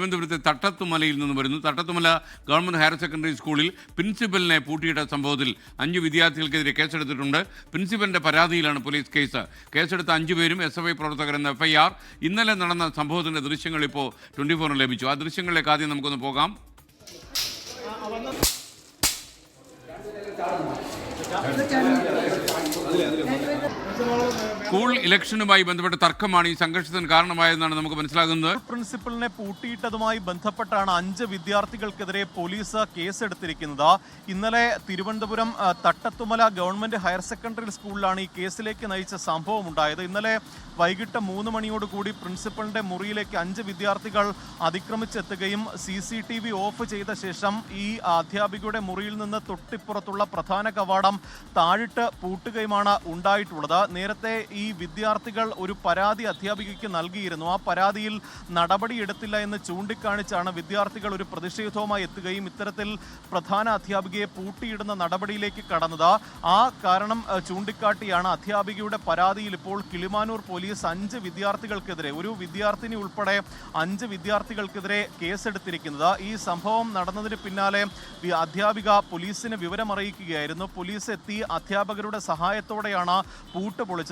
തിരുവനന്തപുരത്തെ തട്ടത്തുമലയിൽ നിന്ന് വരുന്നു. തട്ടത്തുമല ഗവൺമെന്റ് ഹയർ സെക്കൻഡറി സ്കൂളിൽ പ്രിൻസിപ്പലിനെ പൂട്ടിയിട്ട സംഭവത്തിൽ 5 വിദ്യാർത്ഥികൾക്കെതിരെ കേസെടുത്തിട്ടുണ്ട്. പ്രിൻസിപ്പലിന്റെ പരാതിയിലാണ് പോലീസ് കേസ്. കേസെടുത്ത 5 പേരും SFI പ്രവർത്തകർ എന്ന FIR. ഇന്നലെ നടന്ന സംഭവത്തിന്റെ ദൃശ്യങ്ങൾ ഇപ്പോൾ 24 ലഭിച്ചു. ആ ദൃശ്യങ്ങളിലേക്ക് ആദ്യം നമുക്കൊന്ന് പോകാം. സ്കൂൾ ഇലക്ഷനുമായി ബന്ധപ്പെട്ട തർക്കമാണ് ഈ സംഘർഷത്തിന് കാരണമായതെന്നാണ് നമുക്ക് മനസ്സിലാകുന്നത്. പ്രിൻസിപ്പലിനെ പൂട്ടിയിട്ടതുമായി ബന്ധപ്പെട്ടാണ് 5 വിദ്യാർത്ഥികൾക്കെതിരെ പോലീസ് കേസെടുത്തിരിക്കുന്നത്. ഇന്നലെ Thiruvananthapuram Thattathumala government higher secondary സ്കൂളിലാണ് ഈ കേസിലേക്ക് നയിച്ച സംഭവം ഉണ്ടായത്. ഇന്നലെ വൈകിട്ട് 3 മണിയോടുകൂടി പ്രിൻസിപ്പലിന്റെ മുറിയിലേക്ക് 5 വിദ്യാർത്ഥികൾ അതിക്രമിച്ചെത്തുകയും CCTV ഓഫ് ചെയ്ത ശേഷം ഈ അധ്യാപികയുടെ മുറിയിൽ നിന്ന് തൊട്ടിപ്പുറത്തുള്ള പ്രധാന കവാടം താഴിട്ട് പൂട്ടുകയുമാണ് ഉണ്ടായിട്ടുള്ളത്. നേരത്തെ ഈ വിദ്യാർത്ഥികൾ ഒരു പരാതി അധ്യാപികയ്ക്ക് നൽകിയിരുന്നു. ആ പരാതിയിൽ നടപടിയെടുത്തില്ല എന്ന് ചൂണ്ടിക്കാണിച്ചാണ് വിദ്യാർത്ഥികൾ ഒരു പ്രതിഷേധവുമായി എത്തുകയും ഇത്തരത്തിൽ പ്രധാന അധ്യാപികയെ പൂട്ടിയിടുന്ന നടപടിയിലേക്ക് കടന്നത്. ആ കാരണം ചൂണ്ടിക്കാട്ടിയാണ് അധ്യാപികയുടെ പരാതിയിൽ ഇപ്പോൾ കിളിമാനൂർ പോലീസ് 5 വിദ്യാർത്ഥികൾക്കെതിരെ, ഒരു വിദ്യാർത്ഥിനി ഉൾപ്പെടെ 5 വിദ്യാർത്ഥികൾക്കെതിരെ കേസെടുത്തിരിക്കുന്നത്. ഈ സംഭവം നടന്നതിന് പിന്നാലെ അധ്യാപിക പോലീസിന് വിവരമറിയിക്കുകയായിരുന്നു. പോലീസ് എത്തി അധ്യാപകരുടെ സഹായത്തോടെയാണ് പൂട്ട് പൊളിച്ചത്.